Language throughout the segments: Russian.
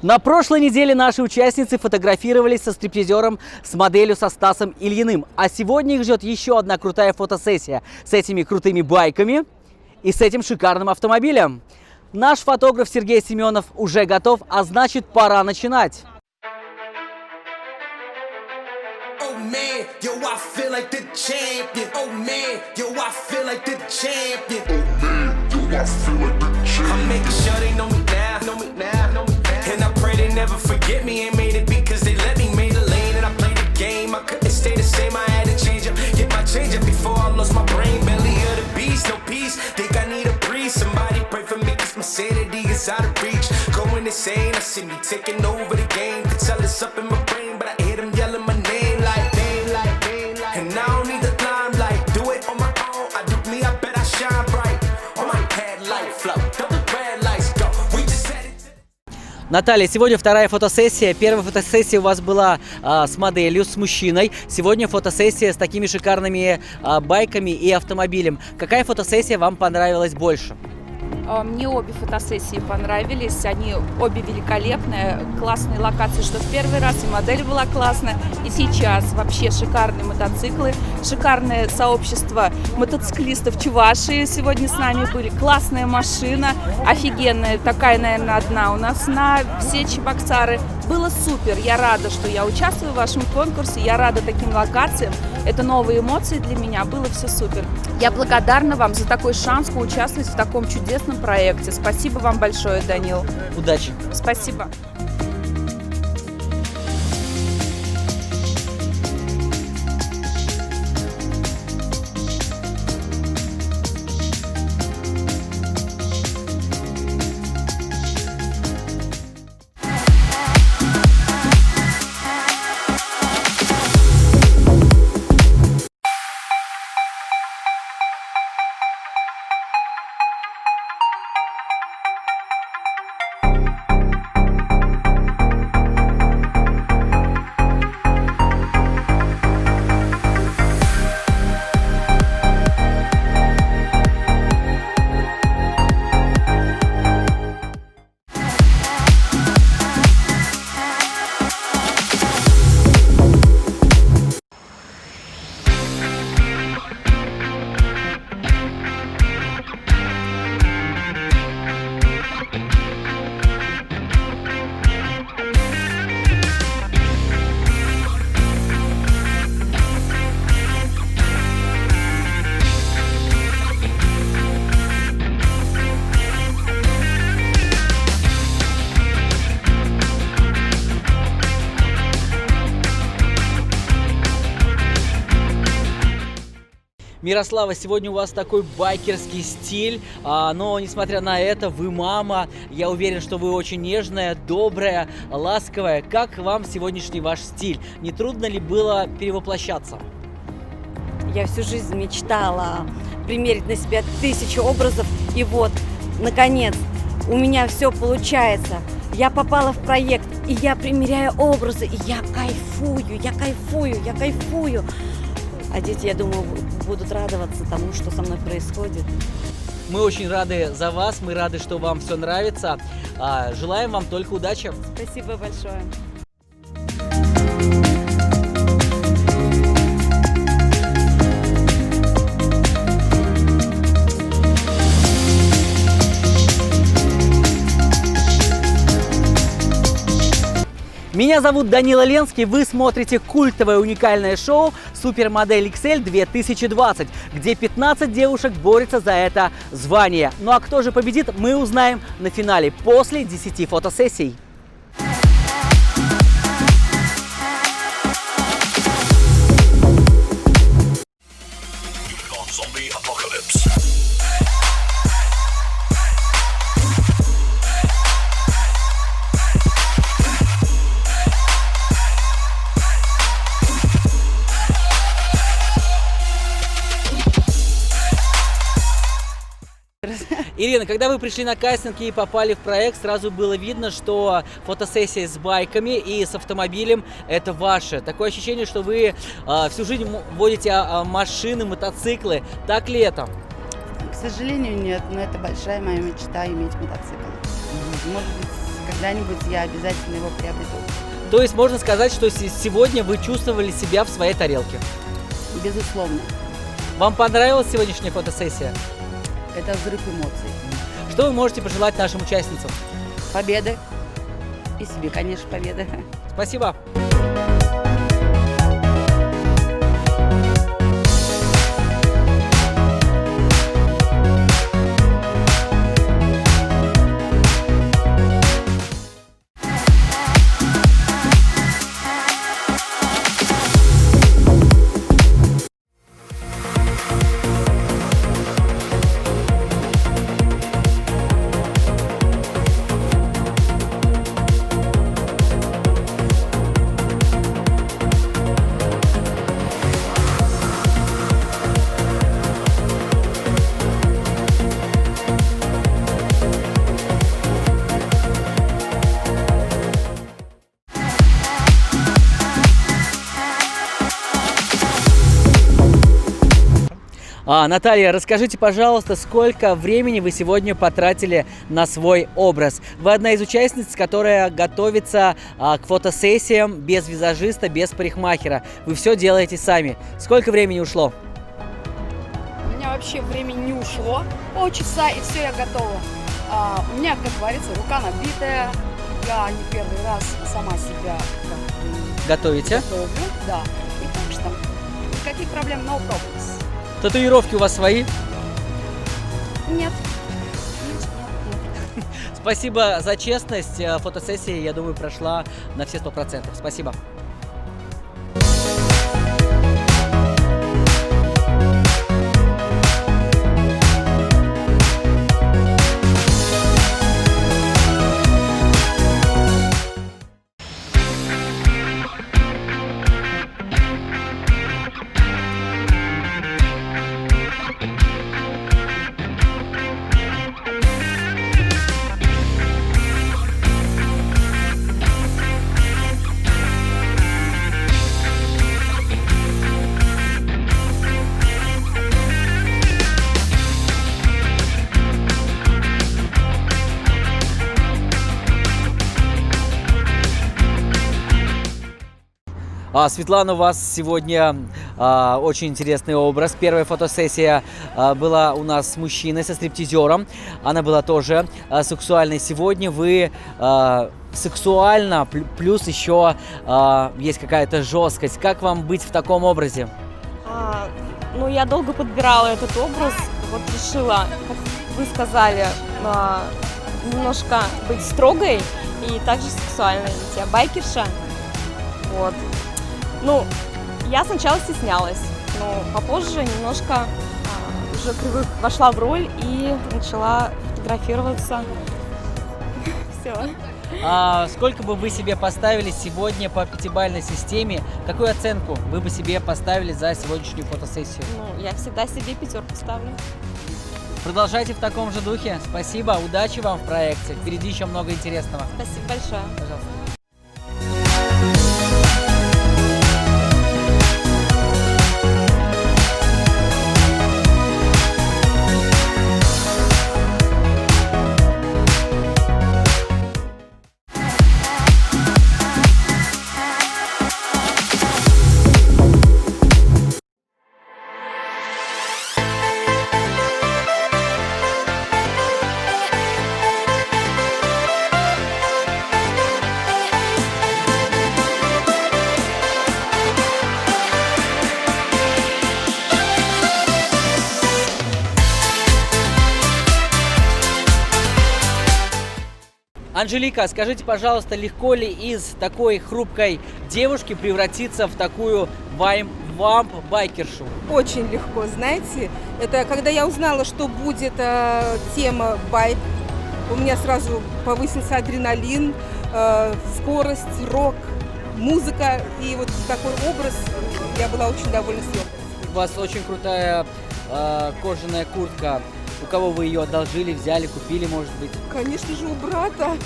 На прошлой неделе наши участницы фотографировались со стриптизером с моделью со Стасом Ильиным. А сегодня их ждет еще одна крутая фотосессия с этими крутыми байками и с этим шикарным автомобилем. Наш фотограф Сергей Семенов уже готов, а значит, пора начинать. Never forget me and made it because they let me made a lane and I played the game. I couldn't stay the same, I had to change up, get my change up before I lost my brain. Belly of the beast, no peace. Think I need a breeze. Somebody pray for me cause my sanity is out of reach. Going insane, I see me taking over the game. Could tell it's up in my brain, but I hear them yelling my name like daylight. And I don't need the limelight, do it on my own. I do me, I bet I shine bright. On my headlight flow, double red lights go. We just had it. Наталья, сегодня вторая фотосессия. Первая фотосессия у вас была с моделью, с мужчиной. Сегодня фотосессия с такими шикарными байками и автомобилем. Какая фотосессия вам понравилась больше? Мне обе фотосессии понравились, они обе великолепные, классные локации, что в первый раз, и модель была классная, и сейчас вообще шикарные мотоциклы, шикарное сообщество мотоциклистов Чувашии сегодня с нами были, классная машина, офигенная, такая, наверное, одна у нас на все Чебоксары. Было супер, я рада, что я участвую в вашем конкурсе, я рада таким локациям, это новые эмоции для меня, было все супер. Я благодарна вам за такой шанс поучаствовать в таком чудесном проекте. Спасибо вам большое, Данил. Удачи! Спасибо. Мирослава, сегодня у вас такой байкерский стиль, но несмотря на это, вы мама. Я уверен, что вы очень нежная, добрая, ласковая. Как вам сегодняшний ваш стиль? Не трудно ли было перевоплощаться? Я всю жизнь мечтала примерить на себя 1000 образов, и вот, наконец, у меня все получается. Я попала в проект, и я примеряю образы, и я кайфую. А дети, я думаю, будут радоваться тому, что со мной происходит. Мы очень рады за вас, мы рады, что вам все нравится. Желаем вам только удачи. Спасибо большое. Меня зовут Данила Ленский, вы смотрите культовое уникальное шоу «Супермодель XL 2020», где 15 девушек борются за это звание. Ну а кто же победит, мы узнаем на финале после 10 фотосессий. Ирина, когда вы пришли на кастинг и попали в проект, сразу было видно, что фотосессия с байками и с автомобилем – это ваше. Такое ощущение, что вы всю жизнь водите машины, мотоциклы. Так ли это? К сожалению, нет, но это большая моя мечта – иметь мотоцикл. Может быть, когда-нибудь я обязательно его приобрету. То есть можно сказать, что сегодня вы чувствовали себя в своей тарелке. Безусловно, Вам понравилась сегодняшняя фотосессия? это взрыв эмоций. Что вы можете пожелать нашим участницам? Победы. И себе, конечно, победы. Спасибо. Наталья, расскажите, пожалуйста, сколько времени вы сегодня потратили на свой образ? Вы одна из участниц, которая готовится к фотосессиям без визажиста, без парикмахера. Вы все делаете сами. Сколько времени ушло? У меня вообще времени не ушло. Полчаса, и все, я готова. У меня, как говорится, рука набитая. Я не первый раз сама себя Готовите? готовлю. Да. И так что никаких проблем, no problems. Татуировки у вас свои? Нет. Спасибо за честность. Фотосессия, я думаю, прошла на все 100%. Спасибо. Светлана, у вас сегодня очень интересный образ. Первая фотосессия была у нас с мужчиной, со стриптизером. Она была тоже сексуальной. Сегодня вы сексуально, плюс еще есть какая-то жесткость. Как вам быть в таком образе? Ну, я долго подбирала этот образ. Вот решила, как вы сказали, немножко быть строгой и также сексуальной. Ведь я байкерша. Вот. Ну, я сначала стеснялась, но попозже немножко уже вошла в роль и начала фотографироваться. Все. Сколько бы вы себе поставили сегодня по пятибалльной системе? Какую оценку вы бы себе поставили за сегодняшнюю фотосессию? Ну, я всегда себе 5 ставлю. Продолжайте в таком же духе. Спасибо, удачи вам в проекте. Впереди еще много интересного. Спасибо большое. Пожалуйста. Анжелика, скажите, пожалуйста, легко ли из такой хрупкой девушки превратиться в такую вамп-байкершу? Очень легко, знаете. Это когда я узнала, что будет тема байк, у меня сразу повысился адреналин, скорость, рок, музыка. И вот такой образ, я была очень довольна съемкой. У вас очень крутая кожаная куртка. У кого вы ее одолжили, взяли, купили, может быть? Конечно же, у брата.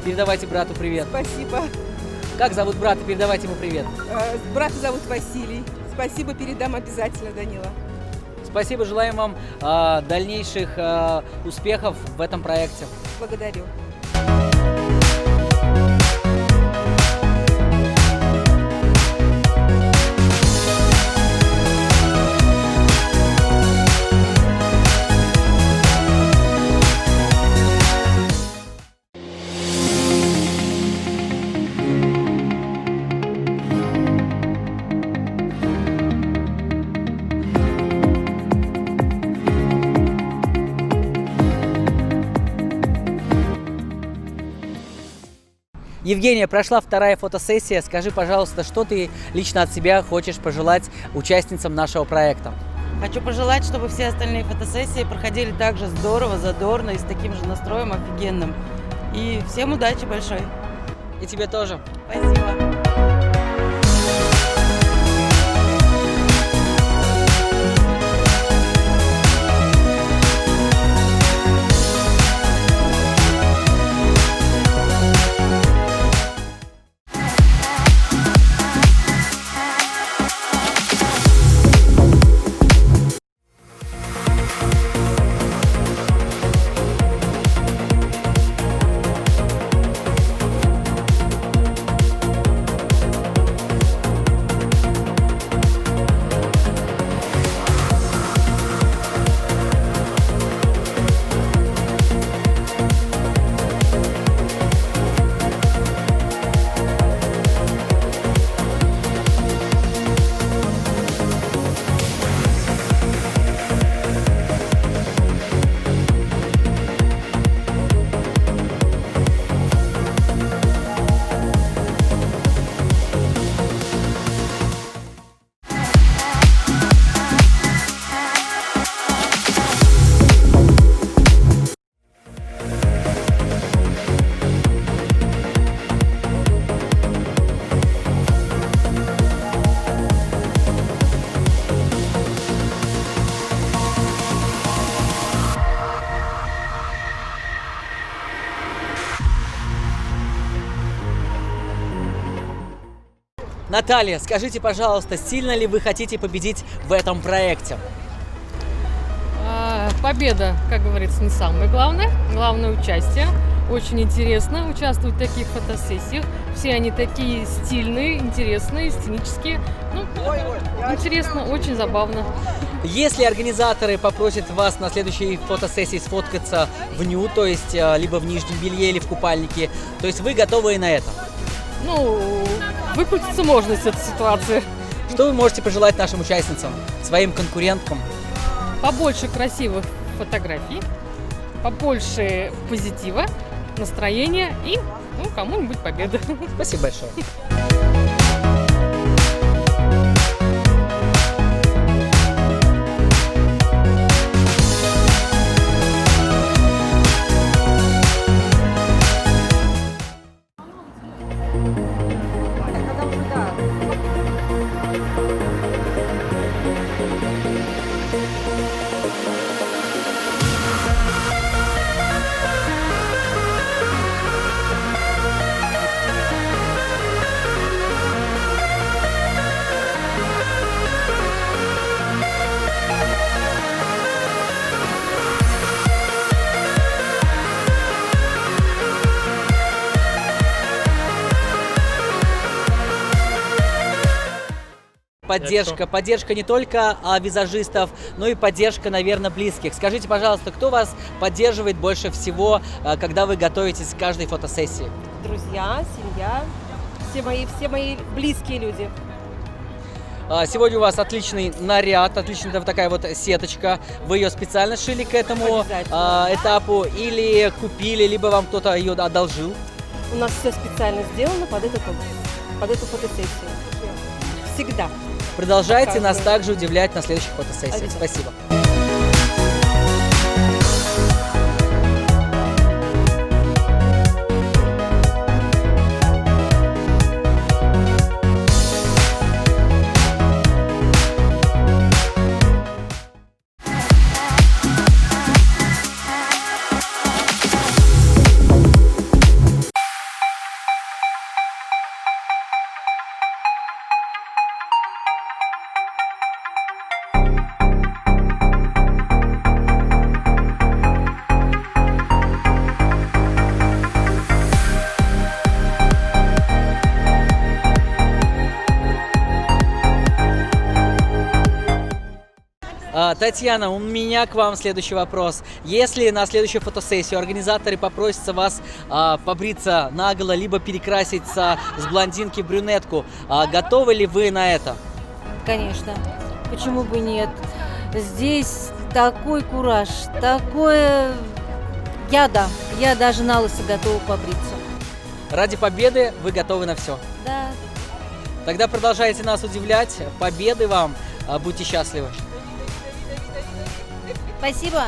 Передавайте брату привет. Спасибо. Как зовут брата? Передавайте ему привет. Брата зовут Василий. Спасибо, передам обязательно, Данила. Спасибо, желаем вам дальнейших успехов в этом проекте. Благодарю. Евгения, прошла вторая фотосессия. Скажи, пожалуйста, что ты лично от себя хочешь пожелать участницам нашего проекта? Хочу пожелать, чтобы все остальные фотосессии проходили так же здорово, задорно и с таким же настроем офигенным. И всем удачи большой. И тебе тоже. Спасибо. Наталья, скажите, пожалуйста, сильно ли вы хотите победить в этом проекте? Победа, как говорится, не самое главное. Главное участие. Очень интересно участвовать в таких фотосессиях. Все они такие стильные, интересные, сценические. Ну, интересно, очень забавно. Если организаторы попросят вас на следующей фотосессии сфоткаться в ню, то есть либо в нижнем белье или в купальнике, то есть вы готовы и на это? Ну, выкрутиться можно из этой ситуации. Что вы можете пожелать нашим участницам, своим конкуренткам? Побольше красивых фотографий, побольше позитива, настроения и, ну, кому-нибудь победы. Спасибо большое. Поддержка не только визажистов, но и поддержка, наверное, близких. Скажите, пожалуйста, кто вас поддерживает больше всего, когда вы готовитесь к каждой фотосессии? Друзья, семья, все мои близкие люди. Сегодня у вас отличный наряд, отличная такая вот сеточка. Вы ее специально шили к этому этапу или купили, либо вам кто-то ее одолжил? У нас все специально сделано под этот образ, под эту фотосессию. Всегда. Продолжайте нас также удивлять на следующих фотосессиях. Спасибо. Татьяна, у меня к вам следующий вопрос. Если на следующую фотосессию организаторы попросят вас побриться наголо, либо перекраситься с блондинки в брюнетку, готовы ли вы на это? Конечно. Почему бы нет? Здесь такой кураж, такое... Я даже на лысо готова побриться. Ради победы вы готовы на все. Да. Тогда продолжайте нас удивлять. Победы вам. Будьте счастливы. Спасибо.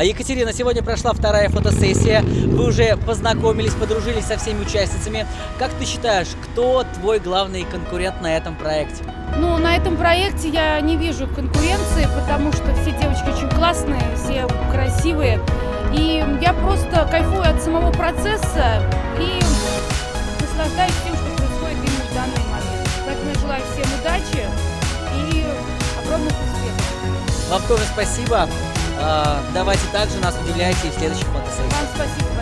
Екатерина, сегодня прошла вторая фотосессия. Вы уже познакомились, подружились со всеми участницами. Как ты считаешь, кто твой главный конкурент на этом проекте? Ну, на этом проекте я не вижу конкуренции, потому что все девочки очень классные, все красивые. И я просто кайфую от самого процесса и наслаждаюсь тем, что происходит именно в данный момент. Поэтому я желаю всем удачи и огромных успехов. Вам тоже спасибо. Давайте также нас удивляйте и в следующих фотосессиях. Вам спасибо.